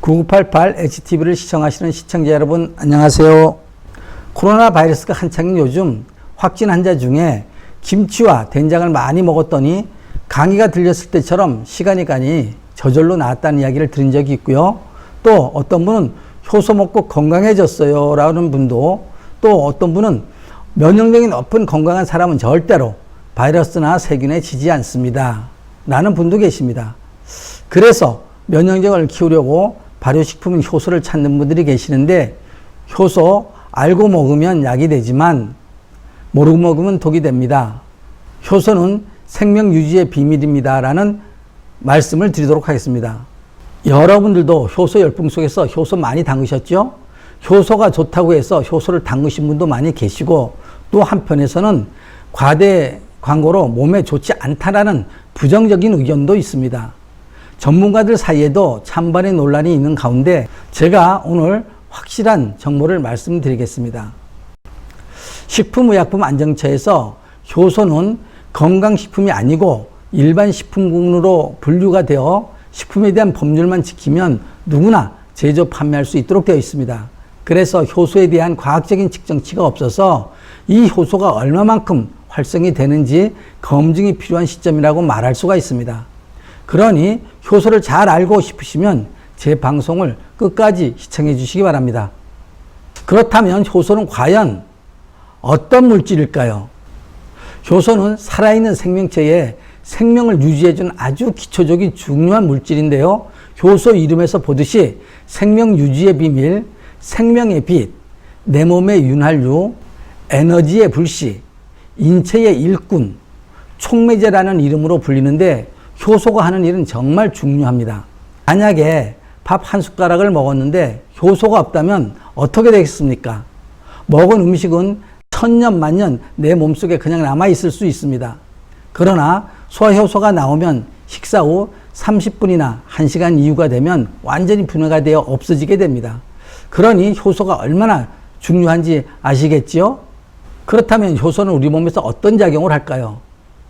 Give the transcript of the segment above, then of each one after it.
9988HTV를 시청하시는 시청자 여러분 안녕하세요. 코로나 바이러스가 한창인 요즘 확진 환자 중에 김치와 된장을 많이 먹었더니 감기가 들렸을 때처럼 시간이 가니 저절로 나았다는 이야기를 들은 적이 있고요. 또 어떤 분은 효소 먹고 건강해졌어요 라는 분도, 또 어떤 분은 면역력이 높은 건강한 사람은 절대로 바이러스나 세균에 지지 않습니다 라는 분도 계십니다. 그래서 면역력을 키우려고 발효식품인 효소를 찾는 분들이 계시는데, 효소 알고 먹으면 약이 되지만 모르고 먹으면 독이 됩니다. 효소는 생명 유지의 비밀입니다 라는 말씀을 드리도록 하겠습니다. 여러분들도 효소 열풍 속에서 효소 많이 담그셨죠? 효소가 좋다고 해서 효소를 담그신 분도 많이 계시고, 또 한편에서는 과대 광고로 몸에 좋지 않다라는 부정적인 의견도 있습니다. 전문가들 사이에도 찬반의 논란이 있는 가운데 제가 오늘 확실한 정보를 말씀드리겠습니다. 식품의약품안정처에서 효소는 건강식품이 아니고 일반 식품군으로 분류가 되어 식품에 대한 법률만 지키면 누구나 제조 판매할 수 있도록 되어 있습니다. 그래서 효소에 대한 과학적인 측정치가 없어서 이 효소가 얼마만큼 활성이 되는지 검증이 필요한 시점이라고 말할 수가 있습니다. 그러니 효소를 잘 알고 싶으시면 제 방송을 끝까지 시청해 주시기 바랍니다. 그렇다면 효소는 과연 어떤 물질일까요? 효소는 살아있는 생명체에 생명을 유지해주는 아주 기초적인 중요한 물질인데요. 효소 이름에서 보듯이 생명 유지의 비밀, 생명의 빛, 내 몸의 윤활유, 에너지의 불씨, 인체의 일꾼, 촉매제라는 이름으로 불리는데, 효소가 하는 일은 정말 중요합니다. 만약에 밥 한 숟가락을 먹었는데 효소가 없다면 어떻게 되겠습니까? 먹은 음식은 천년 만년 내 몸속에 그냥 남아있을 수 있습니다. 그러나 소화효소가 나오면 식사 후 30분이나 1시간 이후가 되면 완전히 분해가 되어 없어지게 됩니다. 그러니 효소가 얼마나 중요한지 아시겠지요? 그렇다면 효소는 우리 몸에서 어떤 작용을 할까요?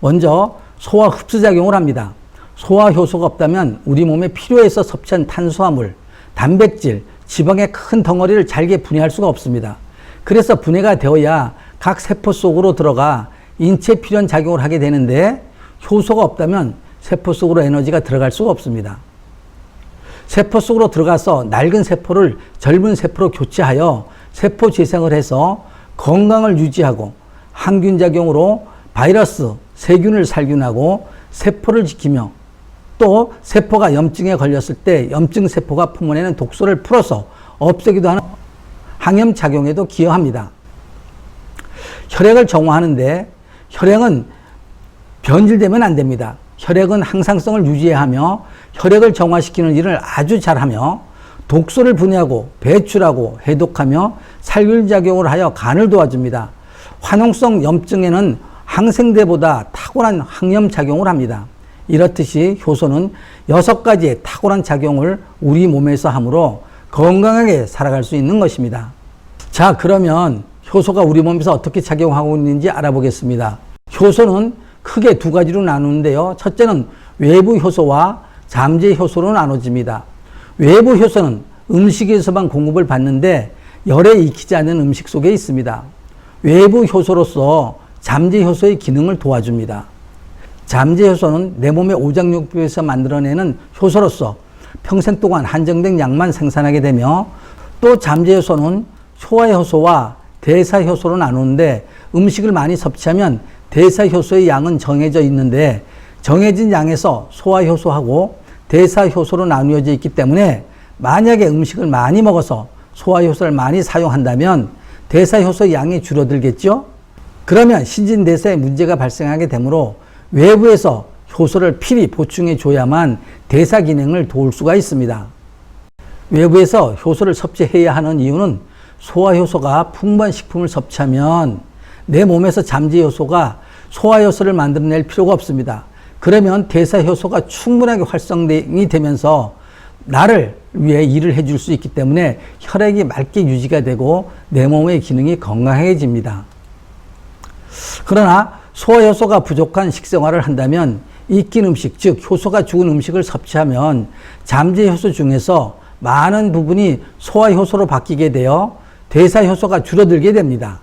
먼저 소화 흡수작용을 합니다. 소화 효소가 없다면 우리 몸에 필요해서 섭취한 탄수화물, 단백질, 지방의 큰 덩어리를 잘게 분해할 수가 없습니다. 그래서 분해가 되어야 각 세포 속으로 들어가 인체에 필요한 작용을 하게 되는데, 효소가 없다면 세포 속으로 에너지가 들어갈 수가 없습니다. 세포 속으로 들어가서 낡은 세포를 젊은 세포로 교체하여 세포 재생을 해서 건강을 유지하고 항균 작용으로 바이러스, 세균을 살균하고 세포를 지키며, 또 세포가 염증에 걸렸을 때 염증 세포가 품어내는 독소를 풀어서 없애기도 하는 항염 작용에도 기여합니다. 혈액을 정화하는데 혈액은 변질되면 안 됩니다. 혈액은 항상성을 유지해야 하며 혈액을 정화시키는 일을 아주 잘하며, 독소를 분해하고 배출하고 해독하며 살균작용을 하여 간을 도와줍니다. 화농성 염증에는 항생제보다 탁월한 항염작용을 합니다. 이렇듯이 효소는 6가지의 탁월한 작용을 우리 몸에서 하므로 건강하게 살아갈 수 있는 것입니다. 자, 그러면 효소가 우리 몸에서 어떻게 작용하고 있는지 알아보겠습니다. 효소는 크게 2가지로 나누는데요. 첫째는 외부 효소와 잠재 효소로 나눠집니다. 외부 효소는 음식에서만 공급을 받는데 열에 익히지 않는 음식 속에 있습니다. 외부 효소로서 잠재 효소의 기능을 도와줍니다. 잠재 효소는 내 몸의 오장육부에서 만들어내는 효소로서 평생 동안 한정된 양만 생산하게 되며, 또 잠재 효소는 소화 효소와 대사 효소로 나누는데, 음식을 많이 섭취하면 대사 효소의 양은 정해져 있는데 정해진 양에서 소화 효소하고 대사 효소로 나누어져 있기 때문에, 만약에 음식을 많이 먹어서 소화 효소를 많이 사용한다면 대사 효소의 양이 줄어들겠죠? 그러면 신진대사에 문제가 발생하게 되므로 외부에서 효소를 필히 보충해 줘야만 대사 기능을 도울 수가 있습니다. 외부에서 효소를 섭취해야 하는 이유는, 소화 효소가 풍부한 식품을 섭취하면 내 몸에서 잠재 효소가 소화 효소를 만들어낼 필요가 없습니다. 그러면 대사 효소가 충분하게 활성이 되면서 나를 위해 일을 해줄 수 있기 때문에 혈액이 맑게 유지가 되고 내 몸의 기능이 건강해집니다. 그러나 소화효소가 부족한 식생활을 한다면 익힌 음식, 즉 효소가 죽은 음식을 섭취하면 잠재 효소 중에서 많은 부분이 소화효소로 바뀌게 되어 대사효소가 줄어들게 됩니다.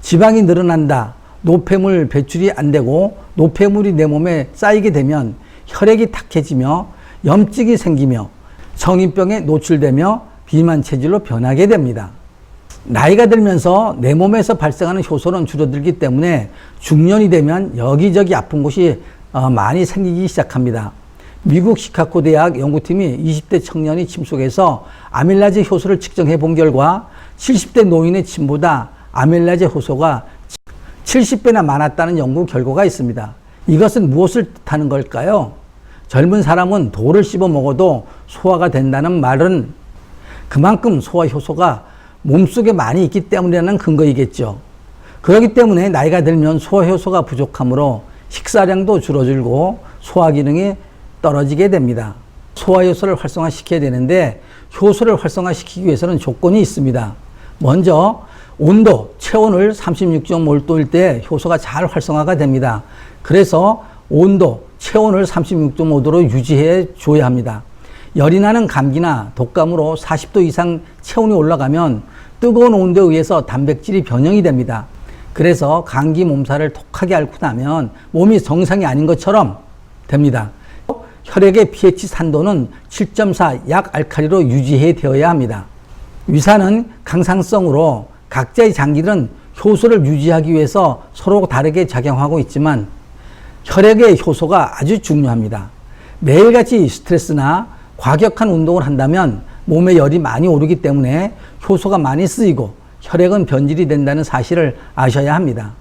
지방이 늘어난다. 노폐물 배출이 안 되고 노폐물이 내 몸에 쌓이게 되면 혈액이 탁해지며 염증이 생기며 성인병에 노출되며 비만 체질로 변하게 됩니다. 나이가 들면서 내 몸에서 발생하는 효소는 줄어들기 때문에 중년이 되면 여기저기 아픈 곳이 많이 생기기 시작합니다. 미국 시카고 대학 연구팀이 20대 청년이 침 속에서 아밀라제 효소를 측정해 본 결과 70대 노인의 침보다 아밀라제 효소가 70배나 많았다는 연구 결과가 있습니다. 이것은 무엇을 뜻하는 걸까요? 젊은 사람은 돌을 씹어 먹어도 소화가 된다는 말은 그만큼 소화 효소가 몸속에 많이 있기 때문이라는 근거이겠죠. 그렇기 때문에 나이가 들면 소화 효소가 부족하므로 식사량도 줄어들고 소화 기능이 떨어지게 됩니다. 소화 효소를 활성화시켜야 되는데 효소를 활성화시키기 위해서는 조건이 있습니다. 먼저 온도, 체온을 36.5도일 때 효소가 잘 활성화가 됩니다. 그래서 온도, 체온을 36.5도로 유지해 줘야 합니다. 열이 나는 감기나 독감으로 40도 이상 체온이 올라가면 뜨거운 온도에 의해서 단백질이 변형이 됩니다. 그래서 감기 몸살을 독하게 앓고 나면 몸이 정상이 아닌 것처럼 됩니다. 혈액의 pH 산도는 7.4 약알칼리로 유지해 되어야 합니다. 위산은 강상성으로 각자의 장기들은 효소를 유지하기 위해서 서로 다르게 작용하고 있지만 혈액의 효소가 아주 중요합니다. 매일같이 스트레스나 과격한 운동을 한다면 몸에 열이 많이 오르기 때문에 효소가 많이 쓰이고 혈액은 변질이 된다는 사실을 아셔야 합니다.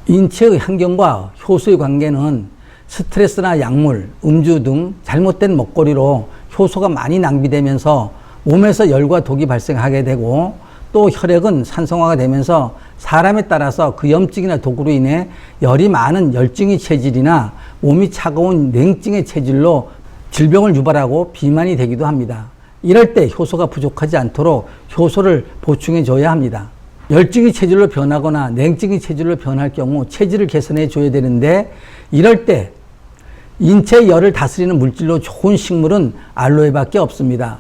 인체의 환경과 효소의 관계는 스트레스나 약물, 음주 등 잘못된 먹거리로 효소가 많이 낭비되면서 몸에서 열과 독이 발생하게 되고 또 혈액은 산성화가 되면서 사람에 따라서 그 염증이나 독으로 인해 열이 많은 열증의 체질이나 몸이 차가운 냉증의 체질로 질병을 유발하고 비만이 되기도 합니다. 이럴 때 효소가 부족하지 않도록 효소를 보충해 줘야 합니다. 열증의 체질로 변하거나 냉증의 체질로 변할 경우 체질을 개선해 줘야 되는데 이럴 때 인체의 열을 다스리는 물질로 좋은 식물은 알로에밖에 없습니다.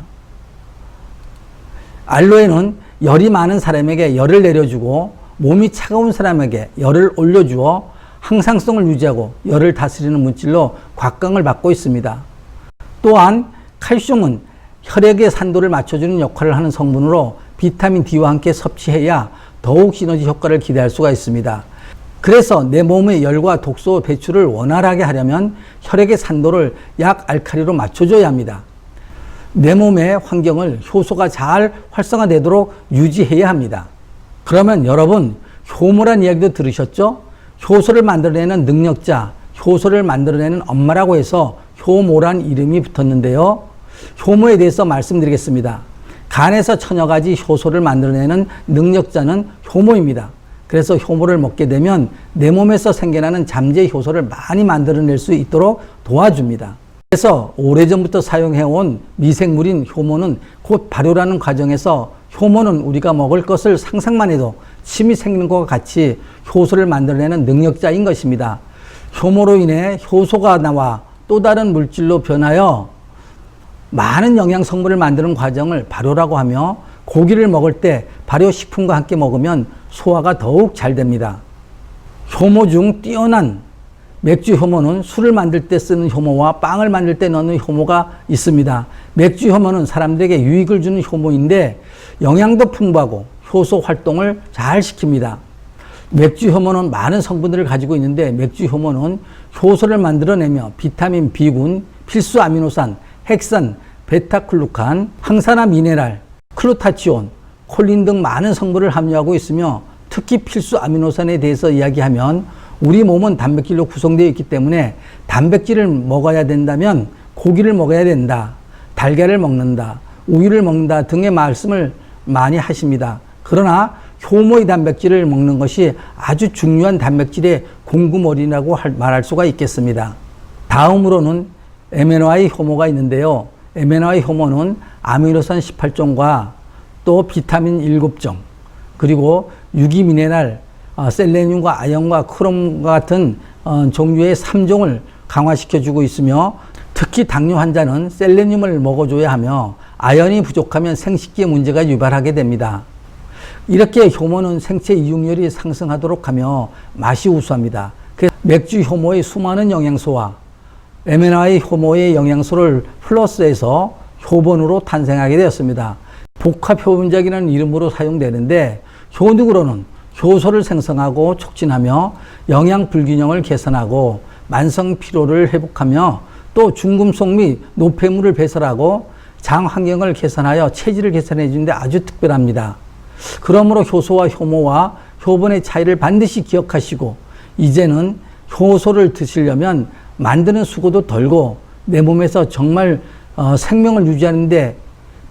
알로에는 열이 많은 사람에게 열을 내려주고 몸이 차가운 사람에게 열을 올려주어 항상성을 유지하고 열을 다스리는 물질로 곽광을 받고 있습니다. 또한 칼슘은 혈액의 산도를 맞춰주는 역할을 하는 성분으로 비타민 D와 함께 섭취해야 더욱 시너지 효과를 기대할 수가 있습니다. 그래서 내 몸의 열과 독소 배출을 원활하게 하려면 혈액의 산도를 약알칼리로 맞춰줘야 합니다. 내 몸의 환경을 효소가 잘 활성화되도록 유지해야 합니다. 그러면 여러분 효모란 이야기도 들으셨죠? 효소를 만들어내는 능력자, 효소를 만들어내는 엄마라고 해서 효모란 이름이 붙었는데요. 효모에 대해서 말씀드리겠습니다. 간에서 천여 가지 효소를 만들어내는 능력자는 효모입니다. 그래서 효모를 먹게 되면 내 몸에서 생겨나는 잠재 효소를 많이 만들어낼 수 있도록 도와줍니다. 그래서 오래전부터 사용해온 미생물인 효모는 곧 발효라는 과정에서 효모는 우리가 먹을 것을 상상만 해도 침이 생기는 것과 같이 효소를 만들어내는 능력자인 것입니다. 효모로 인해 효소가 나와 또 다른 물질로 변하여 많은 영양 성분을 만드는 과정을 발효라고 하며 고기를 먹을 때 발효식품과 함께 먹으면 소화가 더욱 잘 됩니다. 효모 중 뛰어난 맥주 효모는 술을 만들 때 쓰는 효모와 빵을 만들 때 넣는 효모가 있습니다. 맥주 효모는 사람들에게 유익을 주는 효모인데 영양도 풍부하고 효소 활동을 잘 시킵니다. 맥주 효모는 많은 성분들을 가지고 있는데 맥주 효모는 효소를 만들어내며 비타민 B군, 필수 아미노산, 핵산, 베타글루칸, 항산화 미네랄, 클루타치온, 콜린 등 많은 성분을 함유하고 있으며 특히 필수 아미노산에 대해서 이야기하면 우리 몸은 단백질로 구성되어 있기 때문에 단백질을 먹어야 된다면 고기를 먹어야 된다, 달걀을 먹는다, 우유를 먹는다 등의 말씀을 많이 하십니다. 그러나 효모의 단백질을 먹는 것이 아주 중요한 단백질의 공급원이라고 말할 수가 있겠습니다. 다음으로는 MNOI 효모가 있는데요. MNOI 효모는 아미노산 18종과 또 비타민 7종 그리고 유기미네랄, 셀레늄과 아연과 크롬과 같은 종류의 3종을 강화시켜주고 있으며 특히 당뇨 환자는 셀레늄을 먹어줘야 하며 아연이 부족하면 생식기에 문제가 유발하게 됩니다. 이렇게 효모는 생체 이육률이 상승하도록 하며 맛이 우수합니다. 그래서 맥주 효모의 수많은 영양소와 M&I 효모의 영양소를 플러스해서 효본으로 탄생하게 되었습니다. 복합효분작이라는 이름으로 사용되는데 효능으로는 효소를 생성하고 촉진하며 영양 불균형을 개선하고 만성 피로를 회복하며 또 중금속 및 노폐물을 배설하고 장 환경을 개선하여 체질을 개선해 주는데 아주 특별합니다. 그러므로 효소와 효모와 효본의 차이를 반드시 기억하시고 이제는 효소를 드시려면 만드는 수고도 덜고 내 몸에서 정말 생명을 유지하는데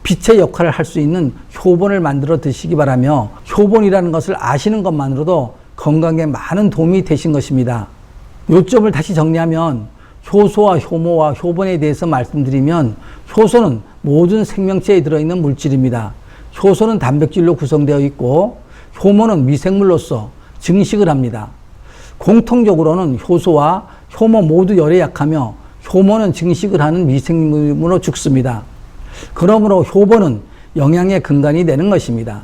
빛의 역할을 할 수 있는 효본을 만들어 드시기 바라며 효본이라는 것을 아시는 것만으로도 건강에 많은 도움이 되신 것입니다. 요점을 다시 정리하면 효소와 효모와 효본에 대해서 말씀드리면 효소는 모든 생명체에 들어있는 물질입니다. 효소는 단백질로 구성되어 있고 효모는 미생물로서 증식을 합니다. 공통적으로는 효소와 효모 모두 열에 약하며 효모는 증식을 하는 미생물로 죽습니다. 그러므로 효본은 영양의 근간이 되는 것입니다.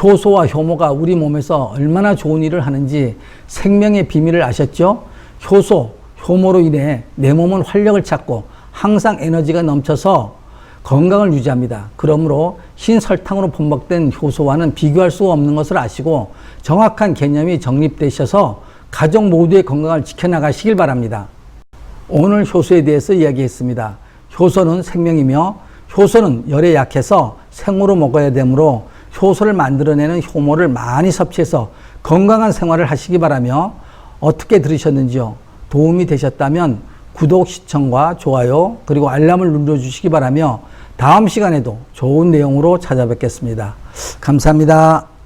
효소와 효모가 우리 몸에서 얼마나 좋은 일을 하는지 생명의 비밀을 아셨죠? 효소, 효모로 인해 내 몸은 활력을 찾고 항상 에너지가 넘쳐서 건강을 유지합니다. 그러므로 흰 설탕으로 범벅된 효소와는 비교할 수 없는 것을 아시고 정확한 개념이 정립되셔서 가족 모두의 건강을 지켜나가시길 바랍니다. 오늘 효소에 대해서 이야기했습니다. 효소는 생명이며 효소는 열에 약해서 생으로 먹어야 되므로 효소를 만들어내는 효모를 많이 섭취해서 건강한 생활을 하시기 바라며 어떻게 들으셨는지요? 도움이 되셨다면 구독, 시청과 좋아요 그리고 알람을 눌러주시기 바라며 다음 시간에도 좋은 내용으로 찾아뵙겠습니다. 감사합니다.